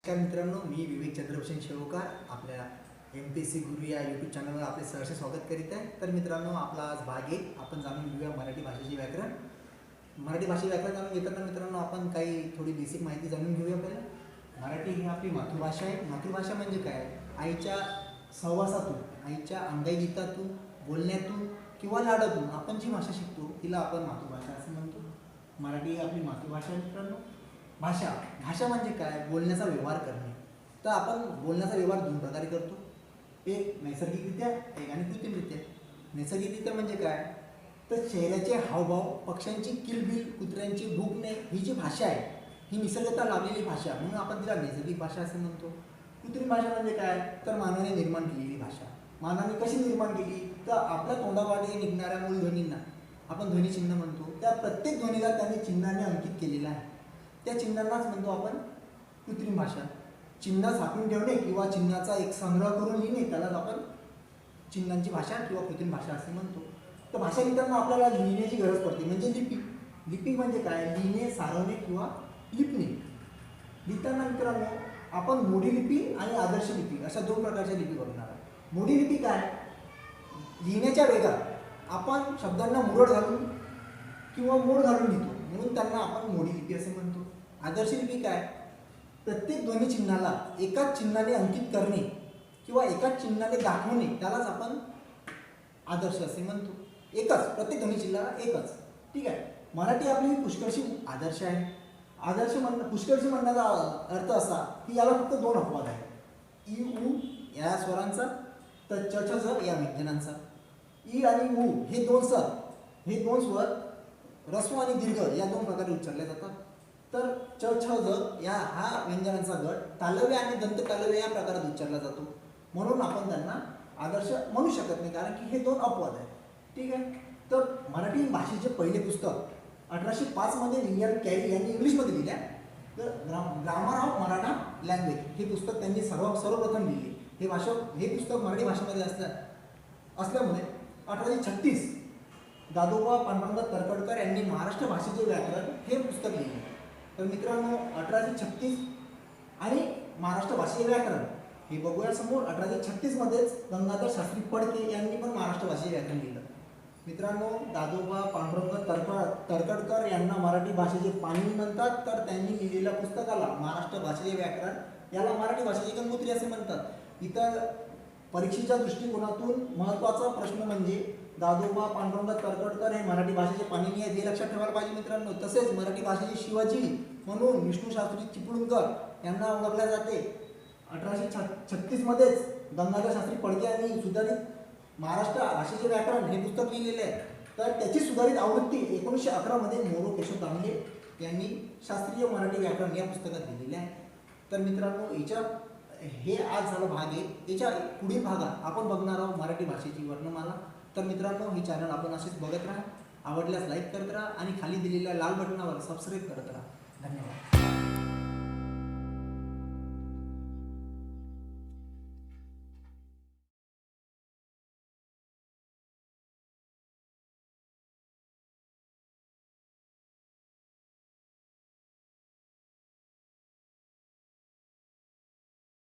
नमस्कार मित्रांनो, मी विवेक चंद्रभूषण शेवकार आपल्या MPSC गुरु या यूट्यूब चॅनलवर आपले सहर्ष स्वागत करीत आहे। तर मित्रांनो, आपला आज भाग एक आपण जाणून घेऊया मराठी भाषेचे व्याकरण। मराठी भाषेचे व्याकरण जाणून घेताना मित्रांनो आपण काही थोडी बेसिक माहिती जाणून घेऊया। पहिला मराठी ही आपली मातृभाषा आहे। मातृभाषा म्हणजे काय? आईच्या सहवासातून, आईच्या अंगाईगीतातून, बोलण्यातून किंवा लाडातून आपण जी भाषा शिकतो तिला आपण मातृभाषा असं म्हणतो। मराठी ही आपली मातृभाषा आहे मित्रांनो। भाषा भाषा म्हणजे काय? बोलण्याचा व्यवहार करणे। तर आपण बोलण्याचा व्यवहार दोन प्रकारे करतो, एक नैसर्गिकरित्या, एक आणि कृत्रिमरित्या। नैसर्गिकरित्या म्हणजे काय? तर चेहऱ्याचे हावभाव, पक्ष्यांची किलबिल, कुत्र्यांची भुंकणे ही जी भाषा आहे ही निसर्गता लाभलेली भाषा, म्हणून आपण तिला नैसर्गिक भाषा असे म्हणतो। कृत्रिम भाषा म्हणजे काय? तर मानवाने निर्माण केलेली भाषा। मानवाने कशी निर्माण केली? तर आपल्या तोंडावाटे निघणाऱ्या मूळ ध्वनींना आपण ध्वनिचिन्ह म्हणतो। त्या प्रत्येक ध्वनीला त्यांनी चिन्हाने अंकित केलेलं आहे, त्या चिन्हांनाच म्हणतो आपण कृत्रिम भाषा। चिन्ह साठवून ठेवणे किंवा चिन्हाचा एक संग्रह करून लिहिणे त्यालाच आपण चिन्हांची भाषा किंवा कृत्रिम भाषा असे म्हणतो। तर भाषा लिहिताना आपल्याला लिहिण्याची गरज पडते, म्हणजे लिपी। लिपी म्हणजे काय? लिहिणे, सारवणे किंवा लिपणे। लिहिताना मित्रांनो आपण मोडी लिपी आणि आदर्श लिपी अशा दोन प्रकारच्या लिपी बघणार आहोत। मोडी लिपी काय? लिहिण्याच्या वेगात आपण शब्दांना मुरड घालून किंवा मोड घालून लिहितो, म्हणून त्यांना आपण मोडी लिपी असे म्हणतो। आदर्श लिपी काय? प्रत्येक ध्वनी चिन्हाला एकाच चिन्हाने अंकित करणे किंवा एकाच चिन्हाने दाखवणे त्यालाच आपण आदर्श असे म्हणतो। एकच, प्रत्येक ध्वनी चिन्हाला एकच, ठीक आहे। मराठी आपली पुष्कळशी आदर्श आहे। आदर्श पुष्कळशी म्हणण्याचा अर्थ असा की याला फक्त दोन अपवाद आहेत, इ उ या स्वरांचा, तर च छ ज या व्यंजनांचा। इ आणि उ हे दोन स्वर ऱ्हस्व आणि दीर्घ या दोन प्रकारे उच्चारले जातात। तर च छ ज या हा व्यंजनांचा गट तालव्य आणि दंत तालव्य या प्रकारात उच्चारला जातो, म्हणून आपण त्यांना आदर्श म्हणू शकत नाही, कारण की हे दोन अपवाद आहेत, ठीक आहे। तर मराठी भाषेचे पहिले पुस्तक 1805 मध्ये विलियम कॅरी यांनी इंग्लिशमध्ये लिहिले, तर ग्रामर ऑफ मराठा लँग्वेज हे पुस्तक त्यांनी सर्वप्रथम लिहिले। हे पुस्तक मराठी भाषेमध्ये असल्यामुळे 1836 दादोबा पांडुरंग तरखडकर यांनी महाराष्ट्र भाषेचे व्याकरण हे पुस्तक लिहिले। तर मित्रांनो 1836 आणि महाराष्ट्र भाषेचे व्याकरण हे बघूया समोर। 1836 मध्येच गंगाधर शास्त्री फडके यांनी पण महाराष्ट्र भाषेचे व्याकरण लिहिलं। मित्रांनो दादोबा पांडुरंग तरखडकर यांना मराठी भाषेचे पाणिनी म्हणतात, तर त्यांनी लिहिलेल्या पुस्तकाला महाराष्ट्र भाषेचे व्याकरण याला मराठी भाषेची गंगोत्री असे म्हणतात। इतर परीक्षेच्या दृष्टिकोनातून महत्त्वाचा प्रश्न म्हणजे दादोबा पांडुरंग तरखडकर हे मराठी भाषेचे पाणिनी आहेत हे लक्षात ठेवायला पाहिजे मित्रांनो। तसेच मराठी भाषेचे शिवाजी म्हणून विष्णू शास्त्री चिपळूणकर यांना ओळखले जाते। 1836 मध्येच गंगाधर शास्त्री फडके यांनी सुधारित महाराष्ट्र भाषेचे व्याकरण हे पुस्तक लिहिलेले आहे, तर त्याची सुधारित आवृत्ती 1911 मध्ये मोरो केशव दामले यांनी शास्त्रीय मराठी व्याकरण या पुस्तकात लिहिलेले आहे। तर मित्रांनो हे आज झालं भाग एक। याच्या पुढील भागात आपण बघणार आहोत मराठी भाषेची वर्णमाला। तर मित्रांनो हे चॅनल आपण असेच बघत राहा, आवडल्यास लाईक करत राहा आणि खाली दिलेल्या लाल बटनावर सबस्क्राईब करत राहा। धन्यवाद।